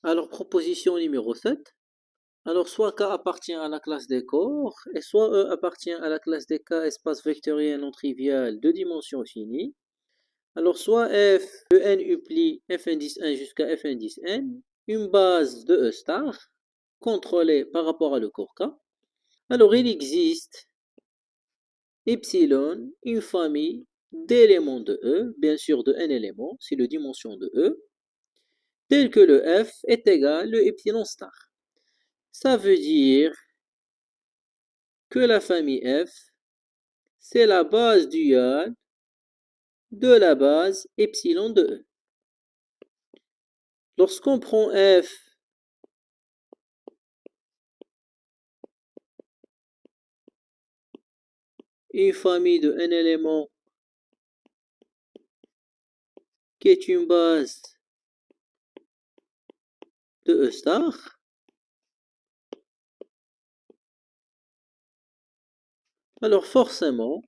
Alors, proposition numéro 7. Alors, soit K appartient à la classe des corps, et soit E appartient à la classe des K espace vectoriel non trivial de dimension finie. Alors, soit F de n upplie f indice 1 jusqu'à f indice n, une base de E star, contrôlée par rapport à le corps K. Alors, il existe epsilon, une famille d'éléments de E, bien sûr de n éléments, c'est la dimension de E, tel que le F est égal à epsilon star. Ça veut dire que la famille F, c'est la base duale de la base epsilon de E. Lorsqu'on prend F une famille de n éléments qui est une base de E star, alors forcément,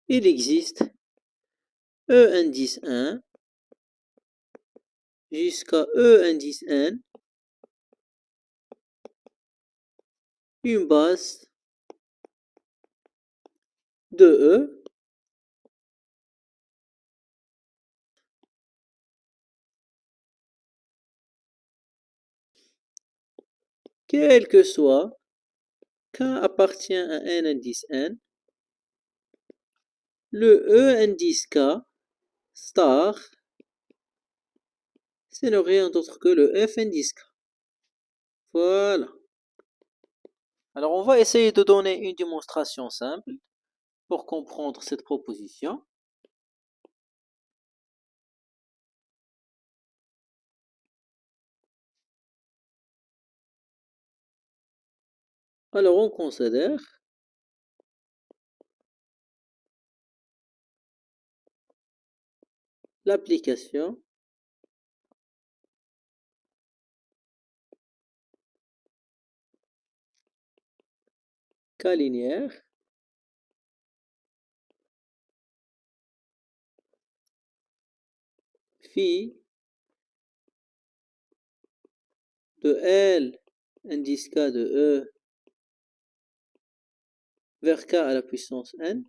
il existe E indice 1 jusqu'à E indice n, une base de E quel que soit K appartient à n indice n, le E indice K star, c'est ne rien d'autre que le F indice K. Voilà. Alors, on va essayer de donner une démonstration simple pour comprendre cette proposition. Alors, on considère l'application K linéaire phi de L indice K de E vers K à la puissance n,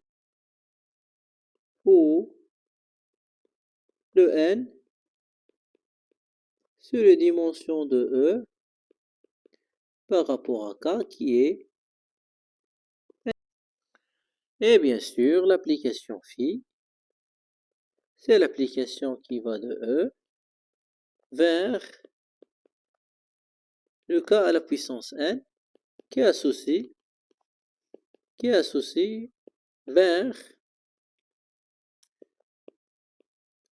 où le n, c'est la dimension de E par rapport à K qui est, et bien sûr, l'application phi, c'est l'application qui va de E vers le K à la puissance n qui est associé vers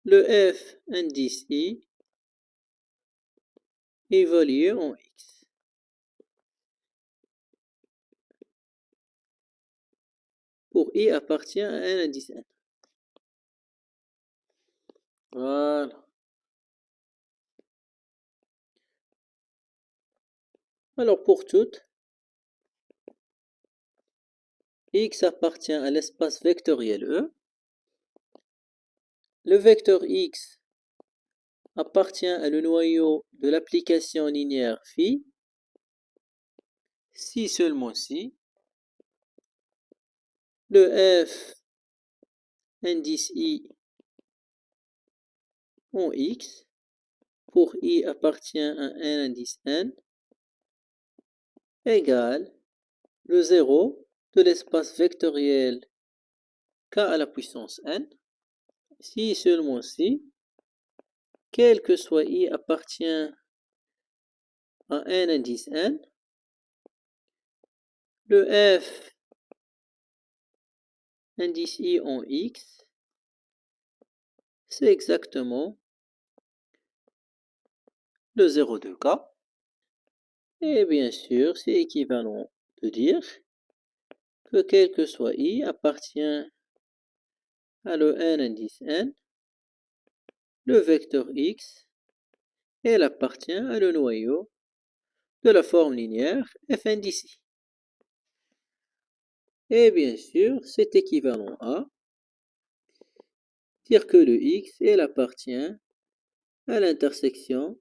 le F indice I évalué en X. Pour I appartient à un indice n. Voilà. Alors pour toutes, X appartient à l'espace vectoriel E. Le vecteur X appartient à le noyau de l'application linéaire phi, si seulement si le F indice I en X pour I appartient à un indice n égale le 0 de l'espace vectoriel K à la puissance n, si seulement si, quel que soit I appartient à un indice n, le F indice I en X, c'est exactement le 0 de K. Et bien sûr, c'est équivalent de dire que quel que soit I appartient à le n indice n, le vecteur X, elle appartient à le noyau de la forme linéaire f indice I. Et bien sûr, c'est équivalent à dire que le X, elle appartient à l'intersection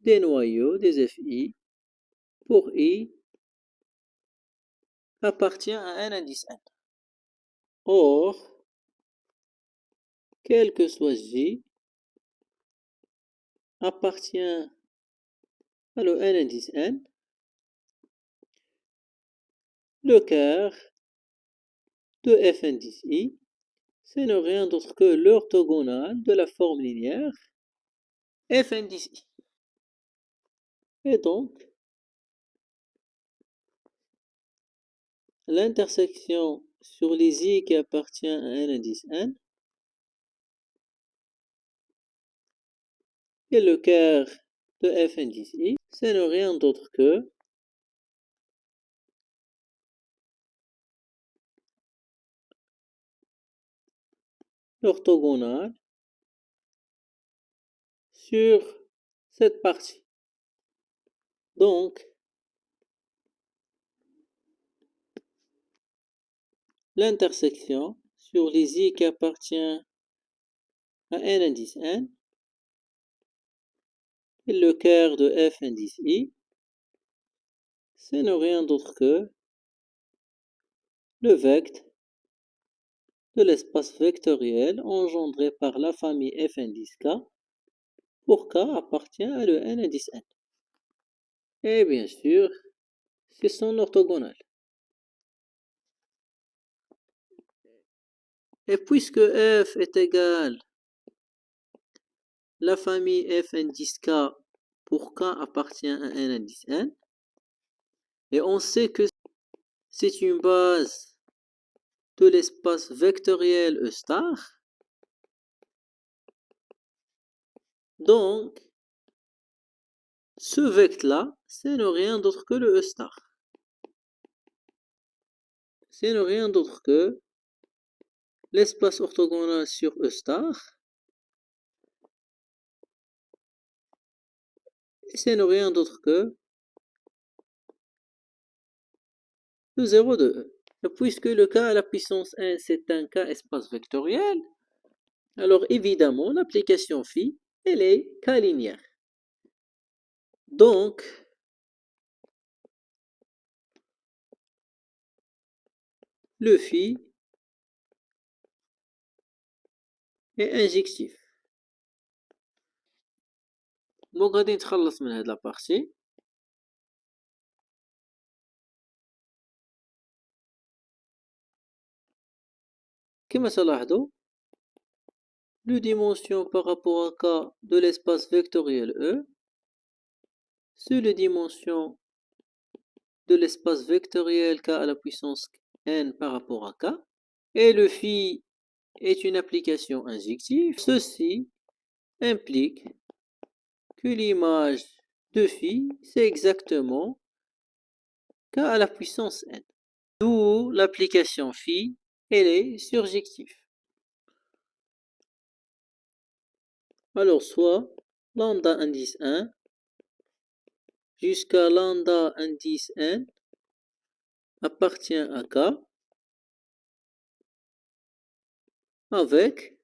des noyaux des FI pour I appartient à un indice n. Or, quel que soit J appartient à un indice n, le quart de f indice I, ce n'est rien d'autre que l'orthogonale de la forme linéaire f indice I. Et donc, l'intersection sur les I qui appartient à un indice n et le quart de f indice I, ce n'est rien d'autre que l'orthogonale sur cette partie. Donc, l'intersection sur les I qui appartient à un indice n et le quart de f indice I, ce n'est rien d'autre que le vecteur de l'espace vectoriel engendré par la famille f indice k pour k appartient à le n indice n. Et bien sûr, c'est son orthogonale. Et puisque f est égal la famille f indice k pour k appartient à un indice n, et on sait que c'est une base de l'espace vectoriel E star, donc ce vecteur-là, ce n'est rien d'autre que le E star. Ce n'est rien d'autre que l'espace orthogonal sur E star, et ce n'est rien d'autre que le 0 de E. Et puisque le k à la puissance 1, c'est un k espace vectoriel, alors évidemment, l'application phi, elle est k-linéaire. Donc, le phi est injectif. Donc غادي نتخلص من هاد لابارتي. كما تلاحظوا, le dimension par rapport à k de l'espace vectoriel E, c'est le dimension de l'espace vectoriel k à la puissance n par rapport à k, et le phi est une application injective. Ceci implique que l'image de phi, c'est exactement k à la puissance n. D'où l'application phi, elle est surjective. Alors, soit lambda indice 1 jusqu'à lambda indice n appartient à k avec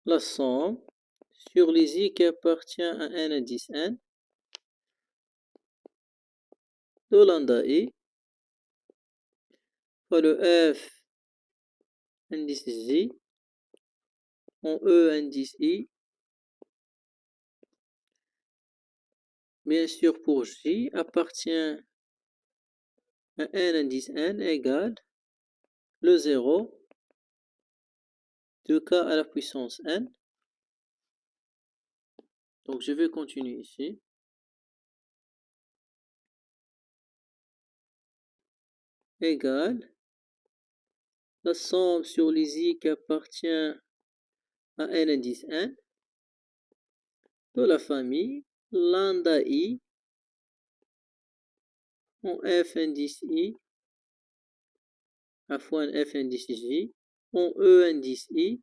la somme sur les I qui appartient à un indice n de lambda I fois le f indice J en E indice I, bien sûr pour J appartient à un indice n égale le 0 de k à la puissance n. Donc je vais continuer ici. Égale la somme sur les I qui appartient à un indice n de la famille lambda I en f indice I à fois f indice J en E indice I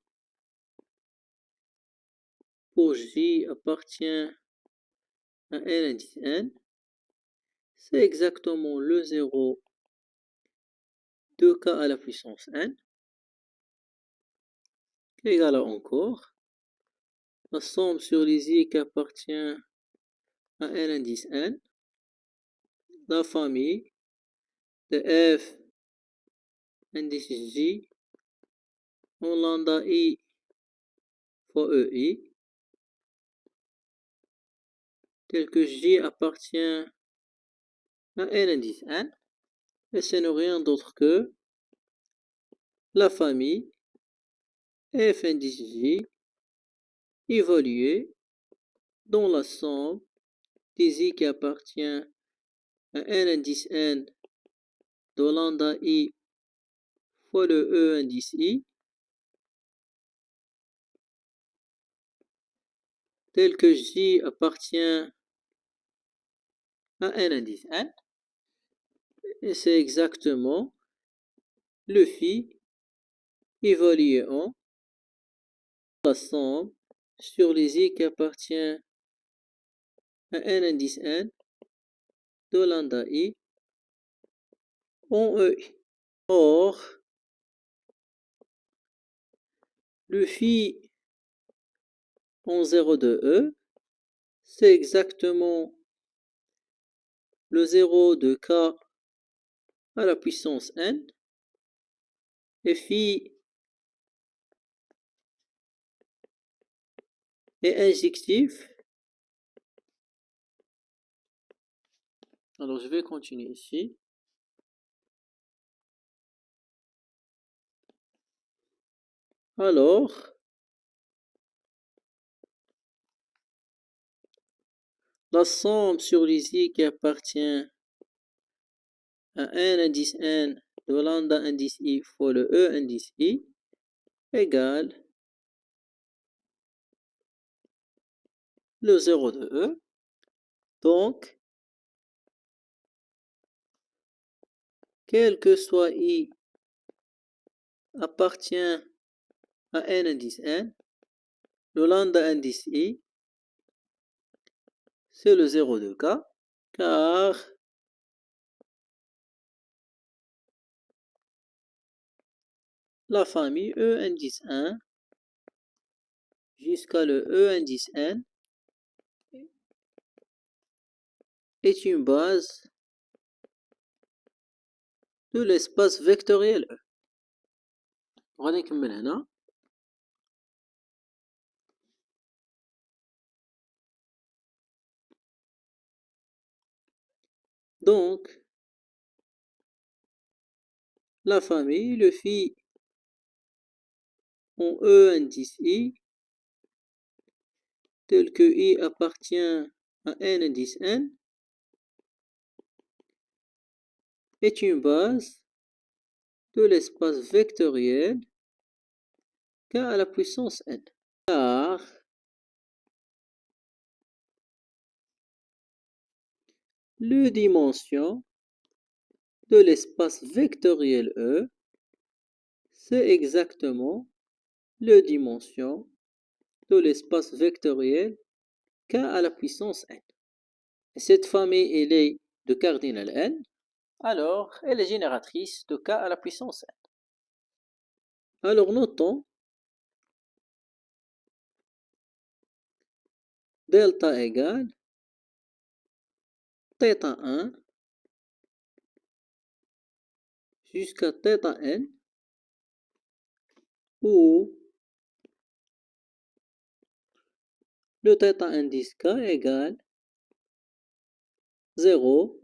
pour J appartient à un indice n. C'est exactement le 0 de k à la puissance n égale à encore la somme sur les i qui appartient à un indice n, la famille de f indice j en lambda i fois ei, tel que j appartient à un indice n, et ce n'est rien d'autre que la famille f indice j évaluée dans la somme des i qui appartient à un indice n de lambda i fois le e indice i, tel que j appartient à un indice n, et c'est exactement le phi évalué en la somme sur les i qui appartient à un indice n de lambda i en e. Or, le phi en 0 de e, c'est exactement le 0 de k à la puissance n, et phi est injectif. Alors, je vais continuer ici. Alors, la somme sur les i qui appartient à un indice n de lambda indice i fois le e indice i égale le 0 de e. Donc, quel que soit i appartient à un indice n, le lambda indice i, c'est le 0 de k, car la famille e indice 1 jusqu'à le e indice n est une base de l'espace vectoriel E. غادي نكمل هنا. Donc, la famille, le phi en E indice I, tel que I appartient à n indice n, est une base de l'espace vectoriel k à la puissance n. Car le dimension de l'espace vectoriel E, c'est exactement le dimension de l'espace vectoriel k à la puissance n. Et cette famille, elle est de cardinal n, alors elle est génératrice de k à la puissance n. Alors notons delta égale θ 1 jusqu'à θ n, où le θ indice k égale 0,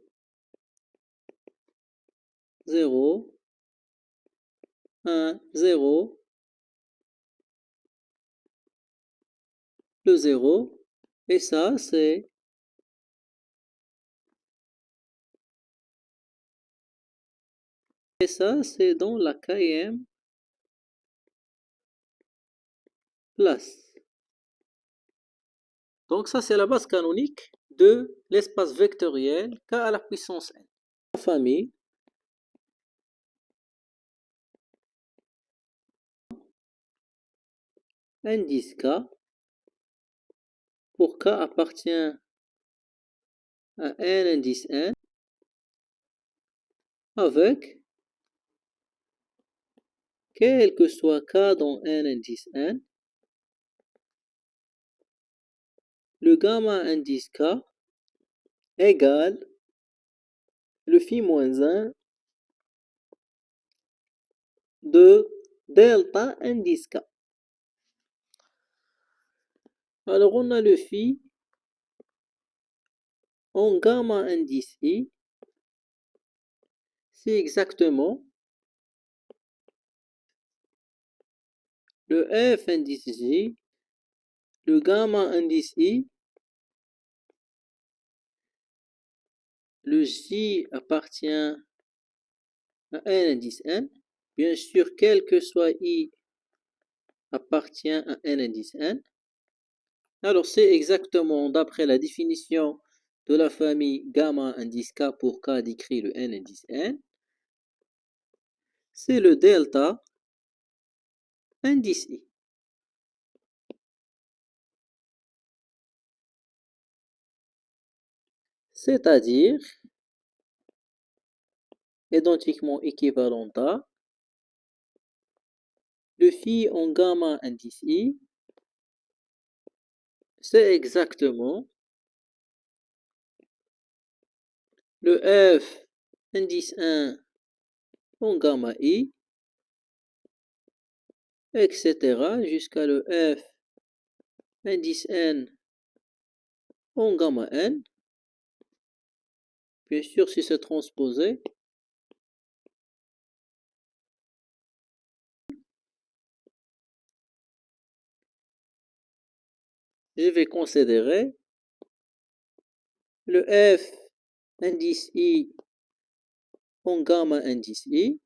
0, 1, 0, le 0, et ça c'est dans la kème place. Donc ça c'est la base canonique de l'espace vectoriel k à la puissance n. La famille indice k pour k appartient à n indice n avec k quel que soit K dans n indice n, le gamma indice K égale le phi moins 1 de delta indice K. Alors on a le phi en gamma indice I, c'est exactement le F indice J, le gamma indice I, le J appartient à n indice n. Bien sûr, quel que soit I appartient à n indice n. Alors c'est exactement d'après la définition de la famille gamma indice K pour K décrit le n indice n. C'est le delta indice I. C'est-à-dire identiquement équivalent à le phi en gamma indice I, c'est exactement le F indice 1 en gamma I, etc. jusqu'à le F indice n en gamma n. Bien sûr, si c'est transposé, je vais considérer le F indice I en gamma indice I.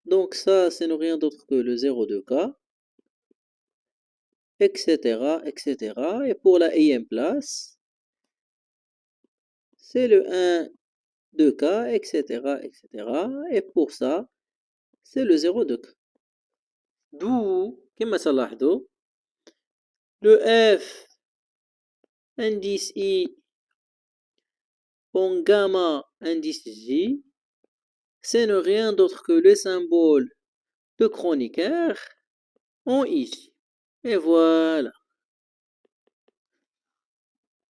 Donc ça, c'est rien d'autre que le 0 de K, etc., etc. Et pour la ième place, c'est le 1 de K, etc., etc. Et pour ça, c'est le 0 de K. D'où, كما تلاحظوا, le F indice I en gamma indice J, ce n'est rien d'autre que le symbole de Kronecker en I. Et voilà.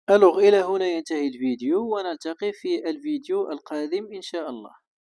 Alors إلى هنا ينتهي الفيديو ونلتقي في الفيديو القادم إن شاء الله.